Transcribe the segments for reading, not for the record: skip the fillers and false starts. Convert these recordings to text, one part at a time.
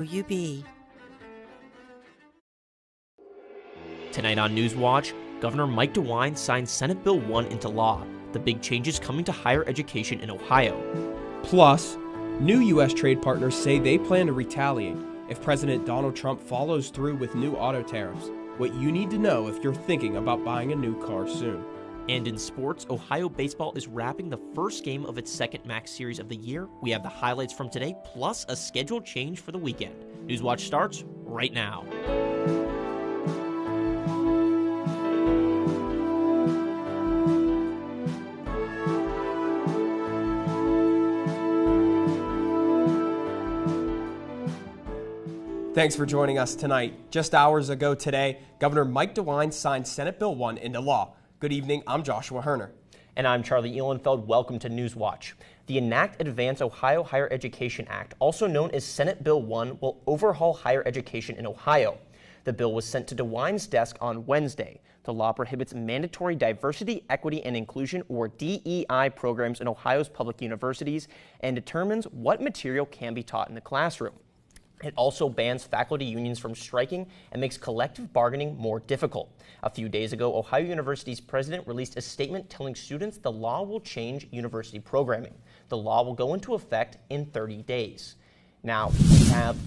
WOUB. Tonight on Newswatch, Governor Mike DeWine signs Senate Bill 1 into law, the big changes coming to higher education in Ohio. Plus, new U.S. trade partners say they plan to retaliate if President Donald Trump follows through with new auto tariffs. What you need to know if you're thinking about buying a new car soon. And in sports, Ohio baseball is wrapping the first game of its second MAX series of the year. We have the highlights from today, plus a scheduled change for the weekend. Newswatch starts right now. Thanks for joining us tonight. Just hours ago today, Governor Mike DeWine signed Senate Bill 1 into law. Good evening, I'm Joshua Herner. And I'm Charlie Ehlenfeld. Welcome to Newswatch. The Enact Advance Ohio Higher Education Act, also known as Senate Bill 1, will overhaul higher education in Ohio. The bill was sent to DeWine's desk on Wednesday. The law prohibits mandatory diversity, equity, and inclusion, or DEI, programs in Ohio's public universities and determines what material can be taught in the classroom. It also bans faculty unions from striking and makes collective bargaining more difficult. A few days ago, Ohio University's president released a statement telling students the law will change university programming. The law will go into effect in 30 days. Now, we have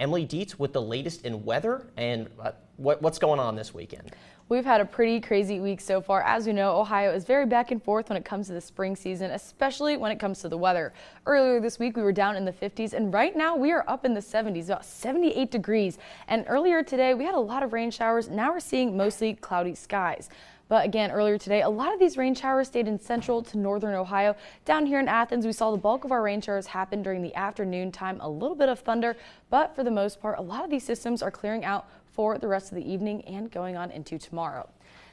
Emily Dietz with the latest in weather and what's going on this weekend. We've had a pretty crazy week so far. As we know, Ohio is very back and forth when it comes to the spring season, especially when it comes to the weather. Earlier this week, we were down in the 50s, and right now we are up in the 70s, about 78 degrees. And earlier today, we had a lot of rain showers. Now we're seeing mostly cloudy skies. But again, earlier today, a lot of these rain showers stayed in central to northern Ohio. Down here in Athens, we saw the bulk of our rain showers happen during the afternoon time, a little bit of thunder, but for the most part, a lot of these systems are clearing out for the rest of the evening and going on into tomorrow.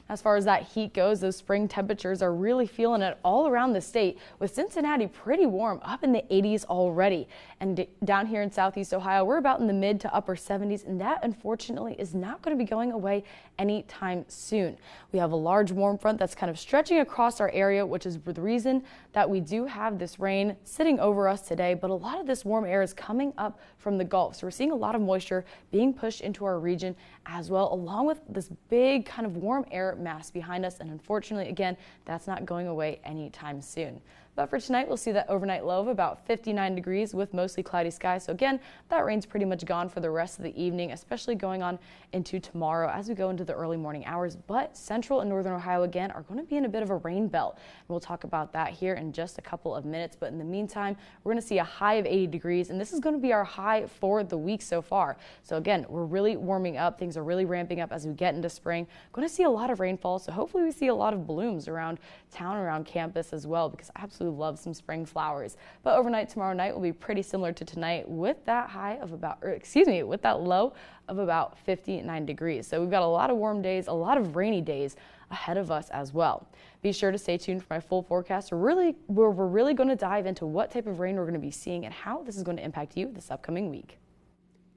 As far as that heat goes, those spring temperatures are really feeling it all around the state, with Cincinnati pretty warm, up in the 80s already. And down here in southeast Ohio, we're about in the mid to upper 70s, and that unfortunately is not going to be going away anytime soon. We have a large warm front that's kind of stretching across our area, which is the reason that we do have this rain sitting over us today. But a lot of this warm air is coming up from the Gulf, so we're seeing a lot of moisture being pushed into our region as well, along with this big kind of warm air mass behind us, and unfortunately, again, that's not going away anytime soon. But for tonight, we'll see that overnight low of about 59 degrees with mostly cloudy skies. So again, that rain's pretty much gone for the rest of the evening, especially going on into tomorrow as we go into the early morning hours. But central and northern Ohio, again, are going to be in a bit of a rain belt. And we'll talk about that here in just a couple of minutes. But in the meantime, we're going to see a high of 80 degrees, and this is going to be our high for the week so far. So again, we're really warming up. Things are really ramping up as we get into spring. Going to see a lot of rainfall, so hopefully we see a lot of blooms around town, around campus as well, because I absolutely love some spring flowers. But overnight tomorrow night will be pretty similar to tonight, with that high of about, with that low of about 59 degrees. So we've got a lot of warm days, a lot of rainy days ahead of us as well. Be sure to stay tuned for my full forecast. We're really going to dive into what type of rain we're going to be seeing and how this is going to impact you this upcoming week.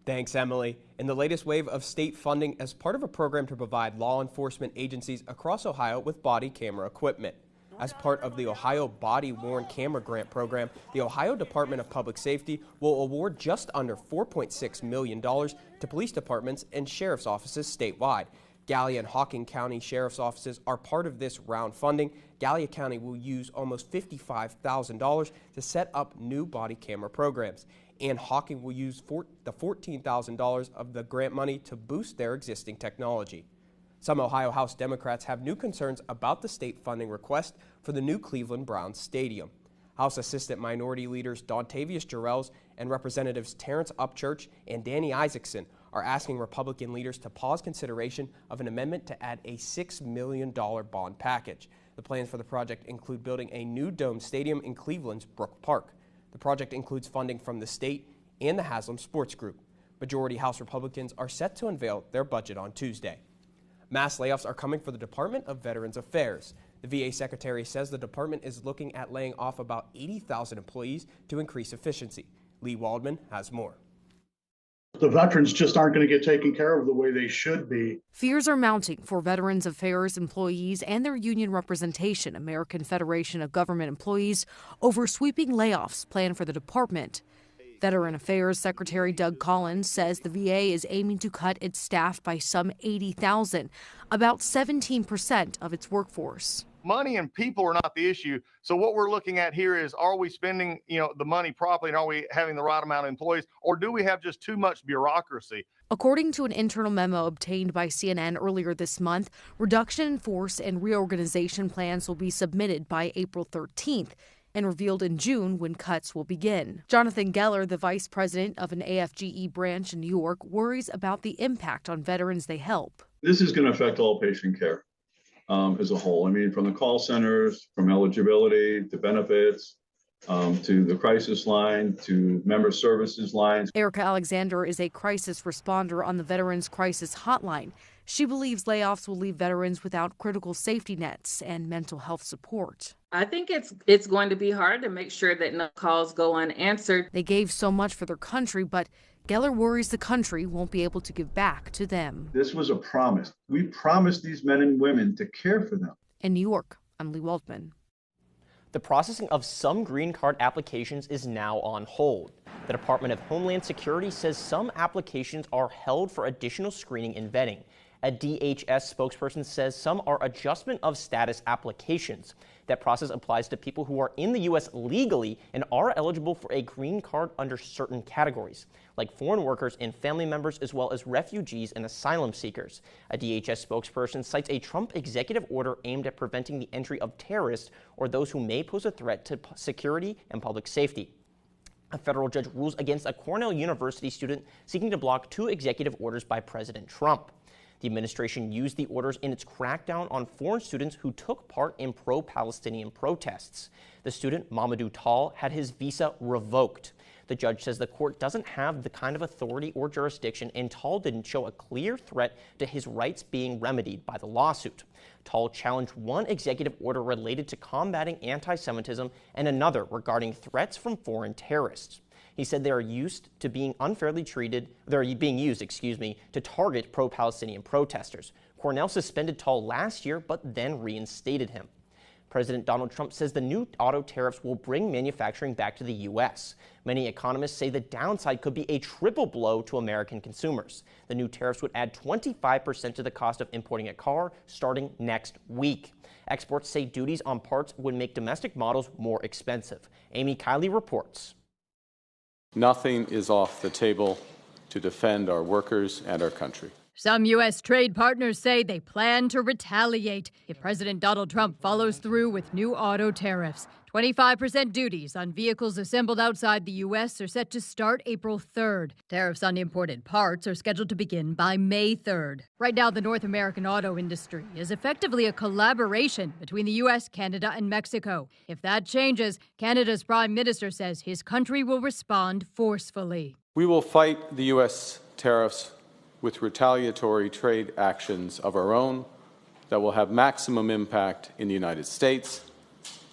Thanks, Emily. In the latest wave of state funding as part of a program to provide law enforcement agencies across Ohio with body camera equipment. As part of the Ohio Body-Worn Camera Grant Program, the Ohio Department of Public Safety will award just under $4.6 million to police departments and sheriff's offices statewide. Gallia and Hocking County Sheriff's Offices are part of this round funding. Gallia County will use almost $55,000 to set up new body camera programs, and Hocking will use the $14,000 of the grant money to boost their existing technology. Some Ohio House Democrats have new concerns about the state funding request for the new Cleveland Browns Stadium. House Assistant Minority Leaders Dontavius Jarrells and Representatives Terrence Upchurch and Danny Isaacson are asking Republican leaders to pause consideration of an amendment to add a $6 million bond package. The plans for the project include building a new dome stadium in Cleveland's Brook Park. The project includes funding from the state and the Haslam Sports Group. Majority House Republicans are set to unveil their budget on Tuesday. Mass layoffs are coming for the Department of Veterans Affairs. The VA Secretary says the department is looking at laying off about 80,000 employees to increase efficiency. Lee Waldman has more. The veterans just aren't going to get taken care of the way they should be. Fears are mounting for Veterans Affairs employees and their union representation, American Federation of Government Employees, over sweeping layoffs planned for the department. Veteran Affairs Secretary Doug Collins says the VA is aiming to cut its staff by some 80,000, about 17% of its workforce. Money and people are not the issue. So what we're looking at here is, are we spending, the money properly, and are we having the right amount of employees, or do we have just too much bureaucracy? According to an internal memo obtained by CNN earlier this month, reduction in force and reorganization plans will be submitted by April 13th and revealed in June when cuts will begin. Jonathan Geller, the vice president of an AFGE branch in New York, worries about the impact on veterans they help. This is going to affect all patient care as a whole. I mean, from the call centers, from eligibility to benefits, to the crisis line, to member services lines. Erica Alexander is a crisis responder on the Veterans Crisis Hotline. She believes layoffs will leave veterans without critical safety nets and mental health support. I think it's going to be hard to make sure that no calls go unanswered. They gave so much for their country, but Geller worries the country won't be able to give back to them. This was a promise. We promised these men and women to care for them. In New York, I'm Lee Waldman. The processing of some green card applications is now on hold. The Department of Homeland Security says some applications are held for additional screening and vetting. A DHS spokesperson says some are adjustment of status applications. That process applies to people who are in the U.S. legally and are eligible for a green card under certain categories, like foreign workers and family members, as well as refugees and asylum seekers. A DHS spokesperson cites a Trump executive order aimed at preventing the entry of terrorists or those who may pose a threat to security and public safety. A federal judge rules against a Cornell University student seeking to block 2 executive orders by President Trump. The administration used the orders in its crackdown on foreign students who took part in pro-Palestinian protests. The student, Mamadou Tall, had his visa revoked. The judge says the court doesn't have the kind of authority or jurisdiction, and Tall didn't show a clear threat to his rights being remedied by the lawsuit. Tall challenged one executive order related to combating anti-Semitism and another regarding threats from foreign terrorists. He said they are used to being unfairly treated, they're being used, to target pro-Palestinian protesters. Cornell suspended Tall last year, but then reinstated him. President Donald Trump says the new auto tariffs will bring manufacturing back to the U.S. Many economists say the downside could be a triple blow to American consumers. The new tariffs would add 25% to the cost of importing a car starting next week. Experts say duties on parts would make domestic models more expensive. Amy Kiley reports. Nothing is off the table to defend our workers and our country. Some U.S. trade partners say they plan to retaliate if President Donald Trump follows through with new auto tariffs. 25% duties on vehicles assembled outside the U.S. are set to start April 3rd. Tariffs on imported parts are scheduled to begin by May 3rd. Right now, the North American auto industry is effectively a collaboration between the U.S., Canada, and Mexico. If that changes, Canada's Prime Minister says his country will respond forcefully. We will fight the U.S. tariffs with retaliatory trade actions of our own that will have maximum impact in the United States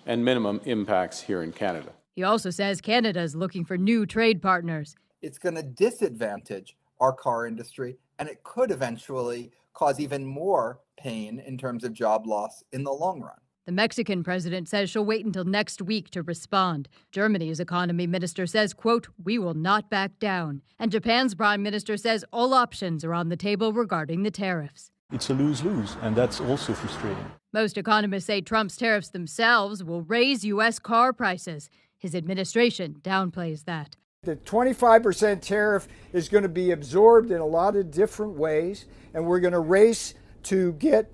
and minimum impacts here in Canada. He also says Canada is looking for new trade partners. It's going to disadvantage our car industry, and it could eventually cause even more pain in terms of job loss in the long run. The Mexican president says she'll wait until next week to respond. Germany's economy minister says, quote, "We will not back down." And Japan's prime minister says all options are on the table regarding the tariffs. It's a lose-lose, and that's also frustrating. Most economists say Trump's tariffs themselves will raise U.S. car prices. His administration downplays that. The 25% tariff is going to be absorbed in a lot of different ways, and we're going to race to get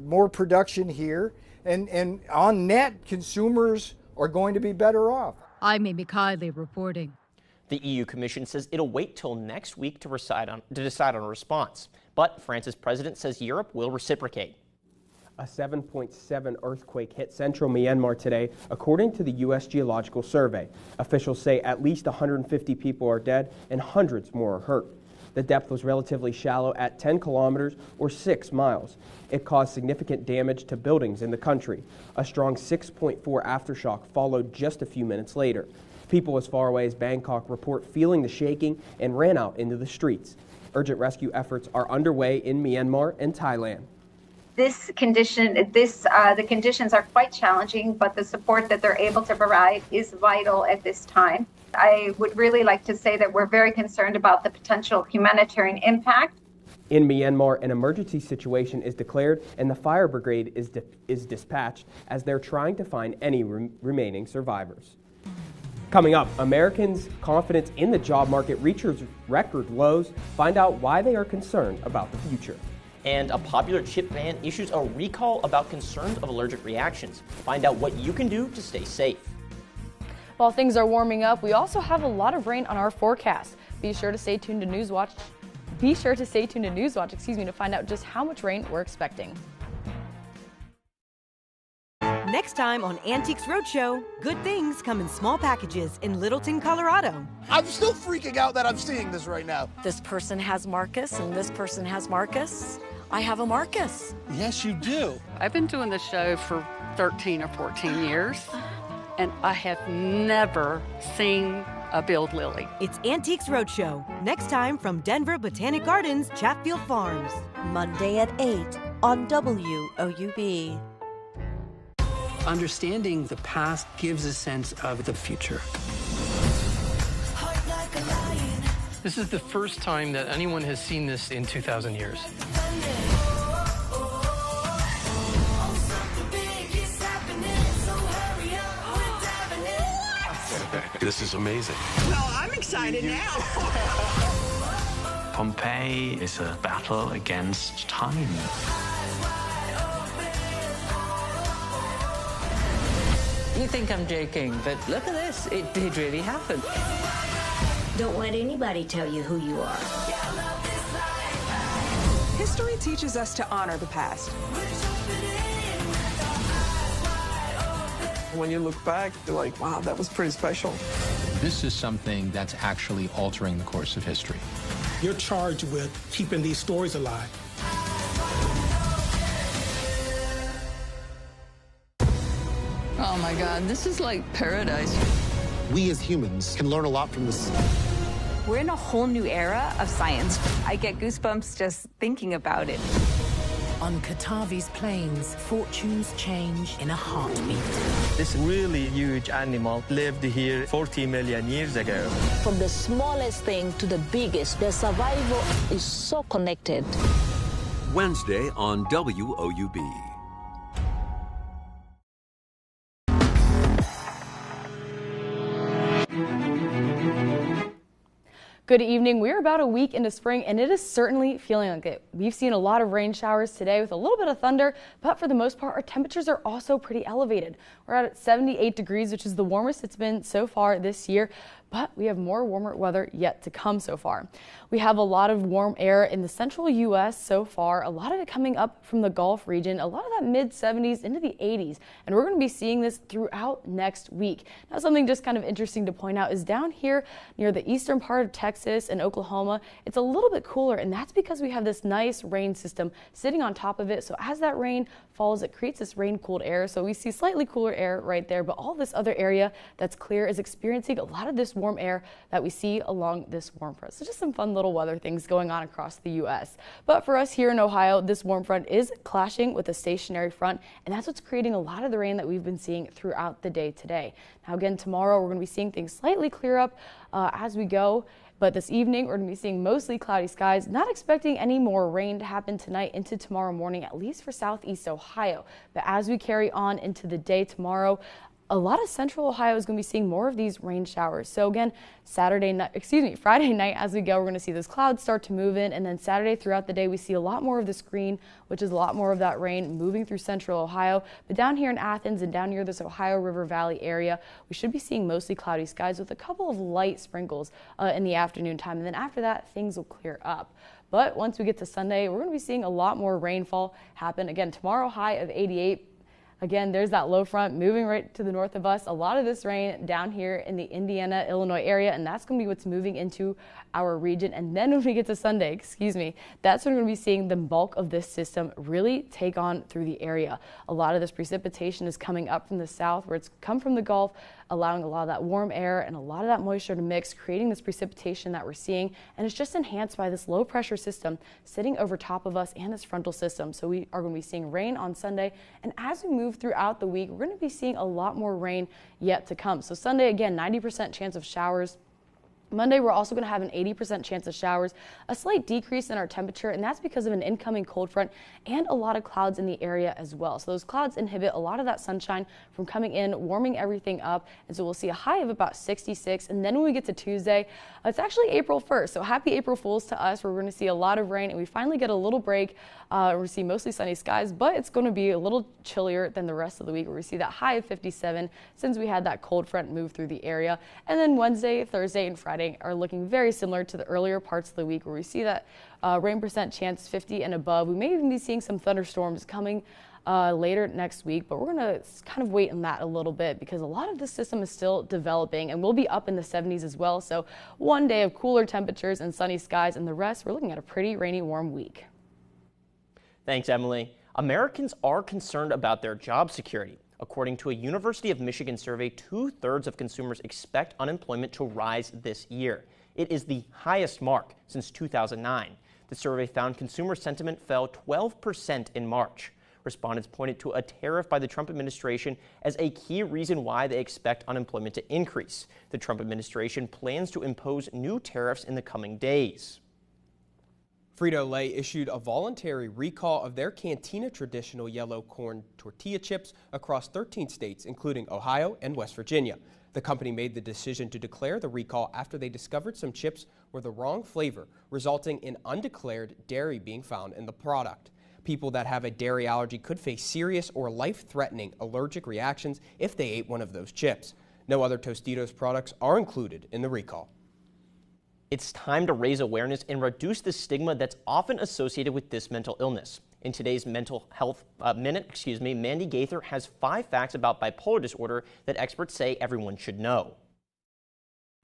more production here. And on net, consumers are going to be better off. I'm Amy Kiley reporting. The EU Commission says it'll wait till next week to decide on a response. But France's president says Europe will reciprocate. A 7.7 earthquake hit central Myanmar today, according to the U.S. Geological Survey. Officials say at least 150 people are dead and hundreds more are hurt. The depth was relatively shallow at 10 kilometers or 6 miles. It caused significant damage to buildings in the country. A strong 6.4 aftershock followed just a few minutes later. People as far away as Bangkok report feeling the shaking and ran out into the streets. Urgent rescue efforts are underway in Myanmar and Thailand. The conditions are quite challenging, but the support that they're able to provide is vital at this time. I would really like to say that we're very concerned about the potential humanitarian impact. In Myanmar, an emergency situation is declared and the fire brigade is dispatched as they're trying to find any remaining survivors. Coming up, Americans' confidence in the job market reaches record lows. Find out why they are concerned about the future. And a popular chip brand issues a recall about concerns of allergic reactions. Find out what you can do to stay safe. While things are warming up, we also have a lot of rain on our forecast. Be sure to stay tuned to Newswatch. To find out just how much rain we're expecting. Next time on Antiques Roadshow, good things come in small packages in Littleton, Colorado. I'm still freaking out that I'm seeing this right now. This person has Marcus and this person has Marcus. I have a Marcus. Yes, you do. I've been doing the show for 13 or 14 years, and I have never seen a billed lily. It's Antiques Roadshow. Next time from Denver Botanic Gardens, Chatfield Farms. Monday at 8 on WOUB. Understanding the past gives a sense of the future. This is the first time that anyone has seen this in 2,000 years. This is amazing. Well, I'm excited now. Pompeii is a battle against time. You think I'm joking, but look at this. It did really happen. Don't let anybody tell you who you are. History teaches us to honor the past. When you look back, you're like, wow, that was pretty special. This is something that's actually altering the course of history. You're charged with keeping these stories alive. Oh my God, this is like paradise. We as humans can learn a lot from this. We're in a whole new era of science. I get goosebumps just thinking about it. On Katavi's plains, fortunes change in a heartbeat. This really huge animal lived here 40 million years ago. From the smallest thing to the biggest, their survival is so connected. Wednesday on WOUB. Good evening. We're about a week into spring, and it is certainly feeling like it. We've seen a lot of rain showers today with a little bit of thunder, but for the most part, our temperatures are also pretty elevated. We're at 78 degrees, which is the warmest it's been so far this year, but we have more warmer weather yet to come so far. We have a lot of warm air in the central U.S. so far, a lot of it coming up from the Gulf region, a lot of that mid-70s into the 80s, and we're going to be seeing this throughout next week. Now, something just kind of interesting to point out is down here near the eastern part of Texas and Oklahoma, it's a little bit cooler, and that's because we have this nice rain system sitting on top of it. So as that rain falls, it creates this rain-cooled air. So we see slightly cooler air right there, but all this other area that's clear is experiencing a lot of this warm air that we see along this warm front. So just some fun little weather things going on across the U.S. But for us here in Ohio, this warm front is clashing with a stationary front, and that's what's creating a lot of the rain that we've been seeing throughout the day today. Now again, tomorrow we're going to be seeing things slightly clear up as we go. But this evening, we're going to be seeing mostly cloudy skies. Not expecting any more rain to happen tonight into tomorrow morning, at least for southeast Ohio. But as we carry on into the day tomorrow, a lot of central Ohio is going to be seeing more of these rain showers. So again, Friday night as we go, we're going to see those clouds start to move in, and then Saturday throughout the day, we see a lot more of the screen, which is a lot more of that rain moving through central Ohio. But down here in Athens and down near this Ohio River Valley area, we should be seeing mostly cloudy skies with a couple of light sprinkles in the afternoon time. And then after that, things will clear up. But once we get to Sunday, we're going to be seeing a lot more rainfall happen. Again, tomorrow high of 88. Again, there's that low front moving right to the north of us. A lot of this rain down here in the Indiana, Illinois area, and that's going to be what's moving into our region. And then when we get to Sunday, that's when we're going to be seeing the bulk of this system really take on through the area. A lot of this precipitation is coming up from the south where it's come from the Gulf allowing a lot of that warm air and a lot of that moisture to mix, creating this precipitation that we're seeing. And it's just enhanced by this low pressure system sitting over top of us and this frontal system. So we are going to be seeing rain on Sunday. And as we move throughout the week, we're going to be seeing a lot more rain yet to come. So Sunday, again, 90% chance of showers. Monday, we're also going to have an 80% chance of showers, a slight decrease in our temperature, and that's because of an incoming cold front and a lot of clouds in the area as well. So those clouds inhibit a lot of that sunshine from coming in, warming everything up, and so we'll see a high of about 66. And then when we get to Tuesday, it's actually April 1st, so happy April Fools to us. We're going to see a lot of rain, and we finally get a little break. We see mostly sunny skies, but it's going to be a little chillier than the rest of the week, where we see that high of 57 since we had that cold front move through the area. And then Wednesday, Thursday, and Friday are looking very similar to the earlier parts of the week, where we see that rain percent chance 50 and above. We may even be seeing some thunderstorms coming later next week, but we're going to kind of wait on that a little bit because a lot of this system is still developing, and we'll be up in the 70s as well. So one day of cooler temperatures and sunny skies, and the rest we're looking at a pretty rainy, warm week. Thanks, Emily. Americans are concerned about their job security. According to a University of Michigan survey, 2/3 of consumers expect unemployment to rise this year. It is the highest mark since 2009. The survey found consumer sentiment fell 12% in March. Respondents pointed to a tariff by the Trump administration as a key reason why they expect unemployment to increase. The Trump administration plans to impose new tariffs in the coming days. Frito-Lay issued a voluntary recall of their Cantina traditional yellow corn tortilla chips across 13 states, including Ohio and West Virginia. The company made the decision to declare the recall after they discovered some chips were the wrong flavor, resulting in undeclared dairy being found in the product. People that have a dairy allergy could face serious or life-threatening allergic reactions if they ate one of those chips. No other Tostitos products are included in the recall. It's time to raise awareness and reduce the stigma that's often associated with this mental illness. In today's Mental Health Minute, Mandy Gaither has 5 facts about bipolar disorder that experts say everyone should know.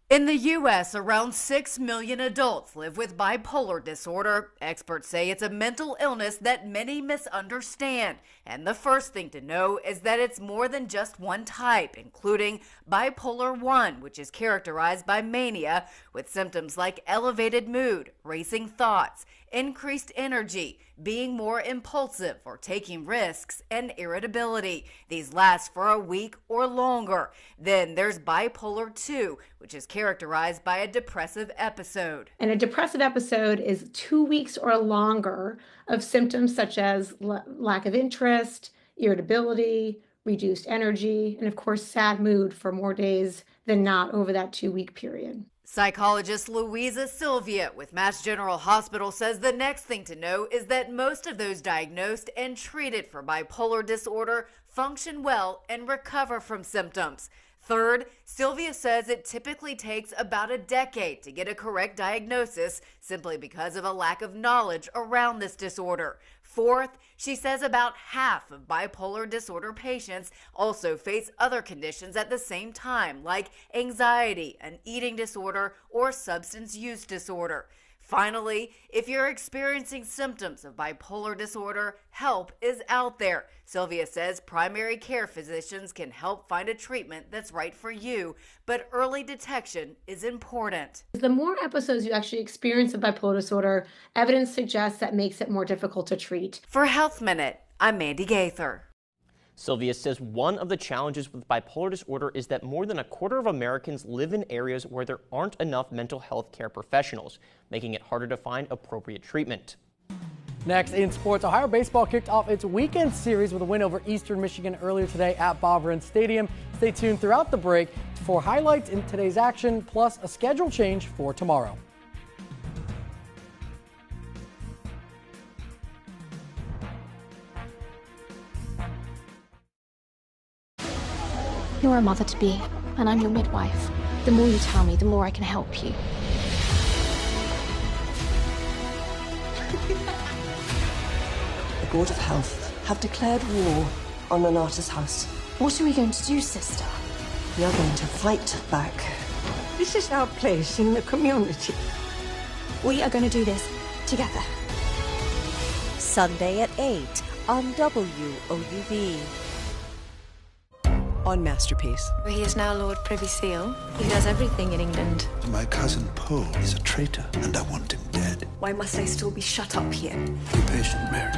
In the U.S., around 6 million adults live with bipolar disorder. Experts say it's a mental illness that many misunderstand. And the first thing to know is that it's more than just one type, including bipolar 1, which is characterized by mania, with symptoms like elevated mood, racing thoughts, increased energy, being more impulsive or taking risks, and irritability. These last for a week or longer. Then there's bipolar 2, which is characterized by a depressive episode. And a depressive episode is 2 weeks or longer of symptoms such as lack of interest, irritability, reduced energy, and of course sad mood for more days than not over that 2-week period. Psychologist Louisa Sylvia with Mass General Hospital says the next thing to know is that most of those diagnosed and treated for bipolar disorder function well and recover from symptoms. Third, Sylvia says it typically takes about a decade to get a correct diagnosis simply because of a lack of knowledge around this disorder. Fourth, she says about half of bipolar disorder patients also face other conditions at the same time, like anxiety, an eating disorder, or substance use disorder. Finally, if you're experiencing symptoms of bipolar disorder, help is out there. Sylvia says primary care physicians can help find a treatment that's right for you, but early detection is important. The more episodes you actually experience of bipolar disorder, evidence suggests that makes it more difficult to treat. For Health Minute, I'm Mandy Gaither. Sylvia says one of the challenges with bipolar disorder is that more than a quarter of Americans live in areas where there aren't enough mental health care professionals, making it harder to find appropriate treatment. Next in sports, Ohio baseball kicked off its weekend series with a win over Eastern Michigan earlier today at Bobberins Stadium. Stay tuned throughout the break for highlights in today's action, plus a schedule change for tomorrow. You're a mother-to-be, and I'm your midwife. The more you tell me, the more I can help you. The Board of Health have declared war on Nonata's house. What are we going to do, sister? We are going to fight back. This is our place in the community. We are going to do this together. Sunday at 8 on WOUB. on Masterpiece. He is now Lord Privy Seal. He does everything in England. My cousin Poe is a traitor, and I want him dead. Why must I still be shut up here? Be patient, Mary.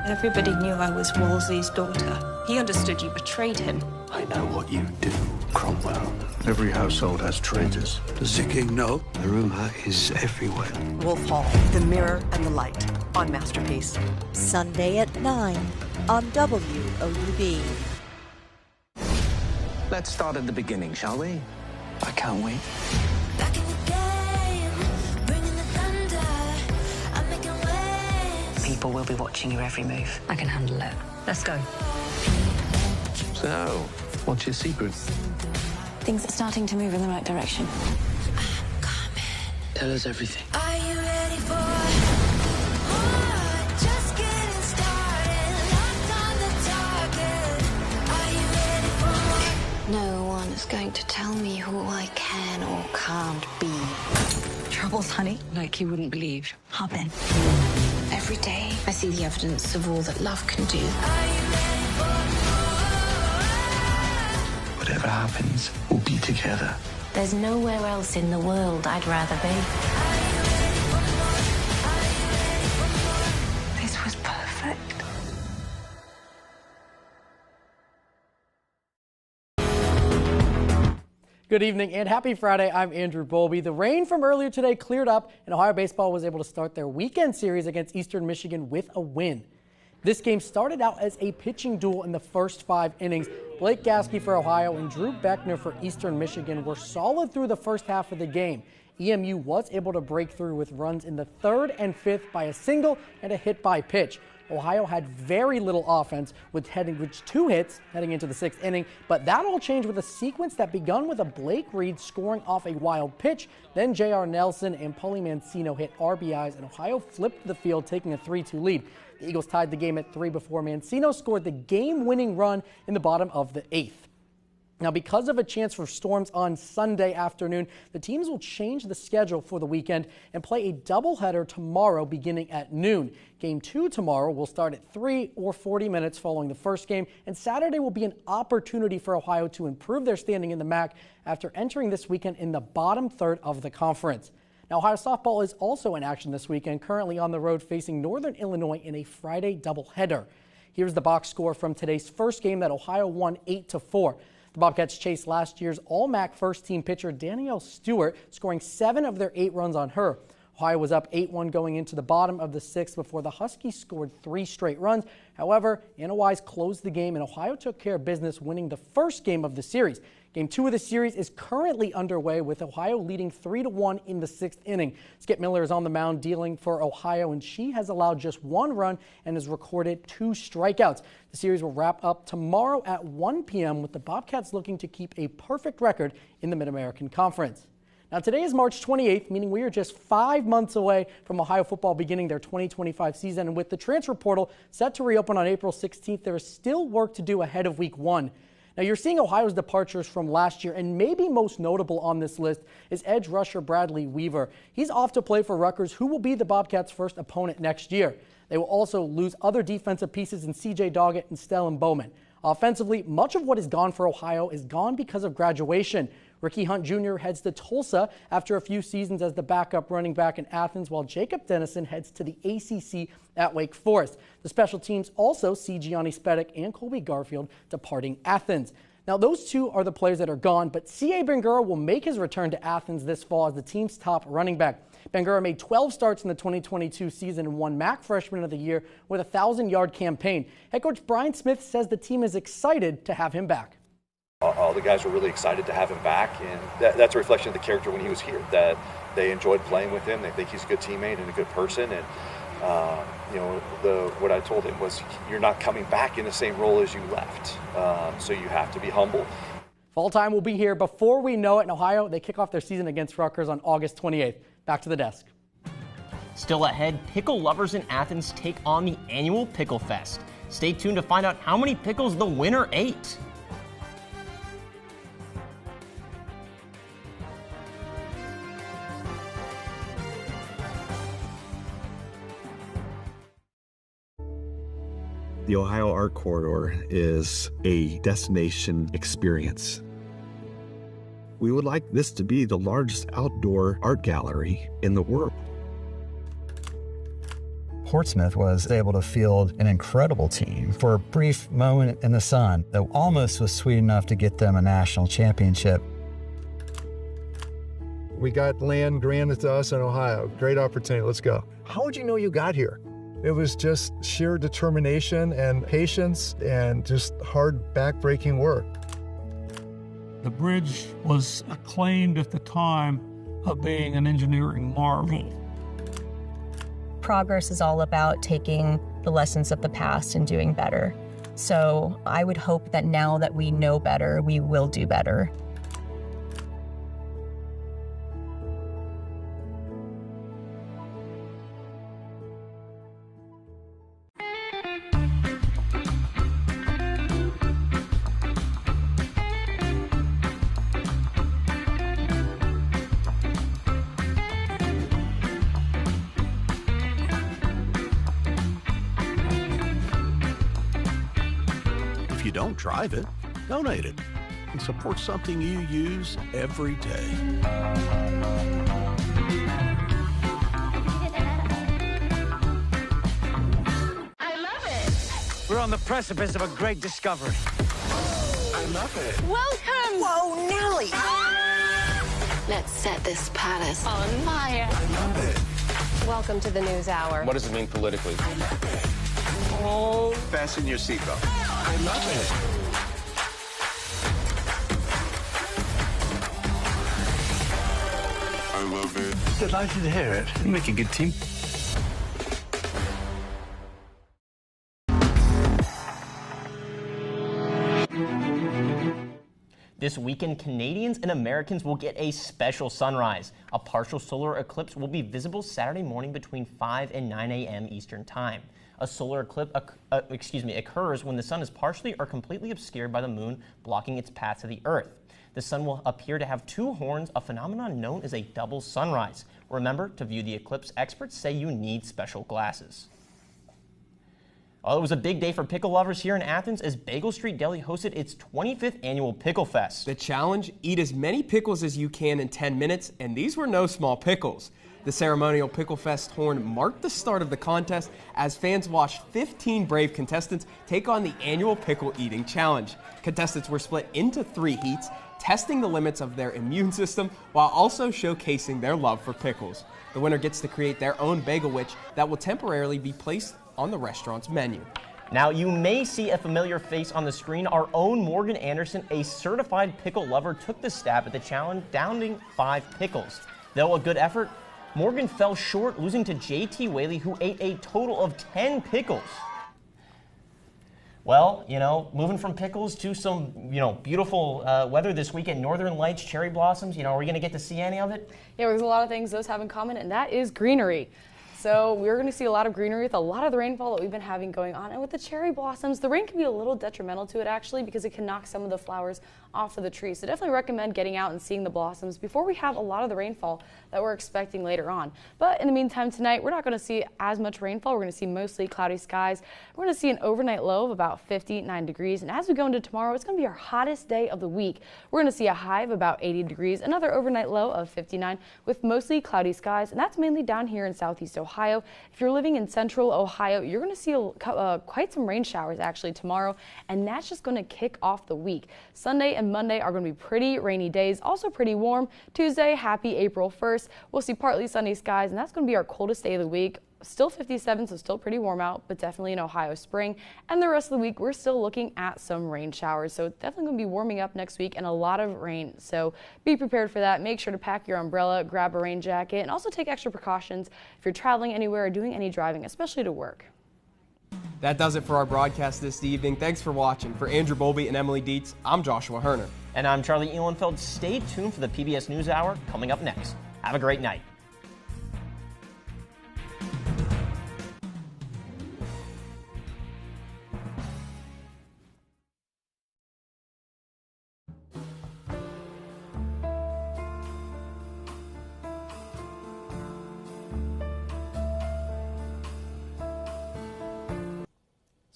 Everybody knew I was Wolsey's daughter. He understood you betrayed him. I know what you do, Cromwell. Every household has traitors. Does the king know? The rumor is everywhere. Wolf Hall, The Mirror and the Light on Masterpiece. Sunday at 9 on WOUB. Let's start at the beginning, shall we? I can't wait. Back in the game, bringing the thunder. I'm making waves. People will be watching your every move. I can handle it. Let's go. So, what's your secret? Things are starting to move in the right direction. Tell us everything. Are you ready for more? Just getting started. Locked on the target. Are you ready for more? No one is going to tell me who I can or can't be. Troubles, honey? Like you wouldn't believe. Hop in. Every day, I see the evidence of all that love can do. Whatever happens, we'll be together. There's nowhere else in the world I'd rather be. This was perfect. Good evening and happy Friday. I'm Andrew Bowlby. The rain from earlier today cleared up and Ohio baseball was able to start their weekend series against Eastern Michigan with a win. This game started out as a pitching duel in the first 5 innings. Blake Gasky for Ohio and Drew Beckner for Eastern Michigan were solid through the first half of the game. EMU was able to break through with runs in the 3rd and 5th by a single and a hit by pitch. Ohio had very little offense with 2 hits heading into the 6th inning, but that all changed with a sequence that begun with a Blake Reed scoring off a wild pitch. Then J.R. Nelson and Paulie Mancino hit RBIs, and Ohio flipped the field, taking a 3-2 lead. The Eagles tied the game at 3 before Mancino scored the game-winning run in the bottom of the 8th. Now, because of a chance for storms on Sunday afternoon, the teams will change the schedule for the weekend and play a doubleheader tomorrow beginning at noon. Game 2 tomorrow will start at 3 or 40 minutes following the first game, and Saturday will be an opportunity for Ohio to improve their standing in the MAC after entering this weekend in the bottom third of the conference. Now, Ohio softball is also in action this weekend, currently on the road facing Northern Illinois in a Friday doubleheader. Here's the box score from today's first game that Ohio won 8-4. The Bobcats chased last year's All-MAC first-team pitcher Danielle Stewart, scoring 7 of their 8 runs on her. Ohio was up 8-1 going into the bottom of the 6th before the Huskies scored 3 straight runs. However, Anna Wise closed the game and Ohio took care of business, winning the first game of the series. Game 2 of the series is currently underway with Ohio leading 3-1 in the 6th inning. Skip Miller is on the mound dealing for Ohio, and she has allowed just 1 run and has recorded 2 strikeouts. The series will wrap up tomorrow at 1 p.m. with the Bobcats looking to keep a perfect record in the Mid-American Conference. Now, today is March 28th, meaning we are just 5 months away from Ohio football beginning their 2025 season. And with the transfer portal set to reopen on April 16th, there is still work to do ahead of week 1. Now, you're seeing Ohio's departures from last year, and maybe most notable on this list is edge rusher Bradley Weaver. He's off to play for Rutgers, who will be the Bobcats' first opponent next year. They will also lose other defensive pieces in C.J. Doggett and Stellan Bowman. Offensively, much of what is gone for Ohio is gone because of graduation. Ricky Hunt Jr. heads to Tulsa after a few seasons as the backup running back in Athens, while Jacob Dennison heads to the ACC at Wake Forest. The special teams also see Gianni Spedic and Colby Garfield departing Athens. Now, those 2 are the players that are gone, but C.A. Bangura will make his return to Athens this fall as the team's top running back. Bangura made 12 starts in the 2022 season and won MAC Freshman of the Year with a 1,000-yard campaign. Head coach Brian Smith says the team is excited to have him back. All the guys were really excited to have him back, and that's a reflection of the character when he was here, that they enjoyed playing with him. They think he's a good teammate and a good person, and what I told him was, you're not coming back in the same role as you left, so you have to be humble. Fall time will be here before we know it. In Ohio, they kick off their season against Rutgers on August 28th. Back to the desk. Still ahead, pickle lovers in Athens take on the annual Pickle Fest. Stay tuned to find out how many pickles the winner ate. The Ohio Art Corridor is a destination experience. We would like this to be the largest outdoor art gallery in the world. Portsmouth was able to field an incredible team for a brief moment in the sun that almost was sweet enough to get them a national championship. We got land granted to us in Ohio. Great opportunity. Let's go. How would you know you got here? It was just sheer determination and patience and just hard, back-breaking work. The bridge was acclaimed at the time of being an engineering marvel. Progress is all about taking the lessons of the past and doing better. So I would hope that now that we know better, we will do better. If you don't drive it, donate it and support something you use every day. We're on the precipice of a great discovery. I love it. Welcome! Whoa, Nelly! Let's set this palace on fire. Welcome to the News Hour. What does it mean politically? Oh. Fasten your seatbelt. I love it. I love it. Delighted to hear it. You make a good team. This weekend, Canadians and Americans will get a special sunrise. A partial solar eclipse will be visible Saturday morning between 5 and 9 a.m. Eastern Time. A solar eclipse occurs when the sun is partially or completely obscured by the moon, blocking its path to the Earth. The sun will appear to have two horns, a phenomenon known as a double sunrise. Remember, to view the eclipse, experts say you need special glasses. Well, it was a big day for pickle lovers here in Athens as Bagel Street Deli hosted its 25th annual Pickle Fest. The challenge, eat as many pickles as you can in 10 minutes, and these were no small pickles. The ceremonial Pickle Fest horn marked the start of the contest as fans watched 15 brave contestants take on the annual pickle eating challenge. Contestants were split into 3 heats, testing the limits of their immune system while also showcasing their love for pickles. The winner gets to create their own bagel witch that will temporarily be placed on the restaurant's menu. Now, you may see a familiar face on the screen. Our own Morgan Anderson, a certified pickle lover, took the stab at the challenge, downing 5 pickles. Though a good effort, Morgan fell short, losing to JT Whaley, who ate a total of 10 pickles. Well, moving from pickles to some, beautiful weather this weekend. Northern Lights, cherry blossoms, are we going to get to see any of it? Yeah, there's a lot of things those have in common, and that is greenery. So we're going to see a lot of greenery with a lot of the rainfall that we've been having going on. And with the cherry blossoms, the rain can be a little detrimental to it actually because it can knock some of the flowers off of the tree. So definitely recommend getting out and seeing the blossoms before we have a lot of the rainfall that we're expecting later on. But in the meantime tonight, we're not going to see as much rainfall. We're going to see mostly cloudy skies. We're going to see an overnight low of about 59 degrees. And as we go into tomorrow, it's going to be our hottest day of the week. We're going to see a high of about 80 degrees, another overnight low of 59 with mostly cloudy skies. And that's mainly down here in southeast Ohio. If you're living in central Ohio, you're going to see quite some rain showers actually tomorrow, and that's just going to kick off the week. Sunday and Monday are going to be pretty rainy days, also pretty warm. Tuesday, happy April 1st. We'll see partly sunny skies, and that's going to be our coldest day of the week. Still 57, so still pretty warm out, but definitely an Ohio spring. And the rest of the week, we're still looking at some rain showers. So it's definitely going to be warming up next week and a lot of rain. So be prepared for that. Make sure to pack your umbrella, grab a rain jacket, and also take extra precautions if you're traveling anywhere or doing any driving, especially to work. That does it for our broadcast this evening. Thanks for watching. For Andrew Bowlby and Emily Dietz, I'm Joshua Herner. And I'm Charlie Ehlenfeld. Stay tuned for the PBS NewsHour coming up next. Have a great night.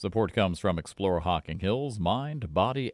Support comes from Explore Hocking Hills Mind, Body,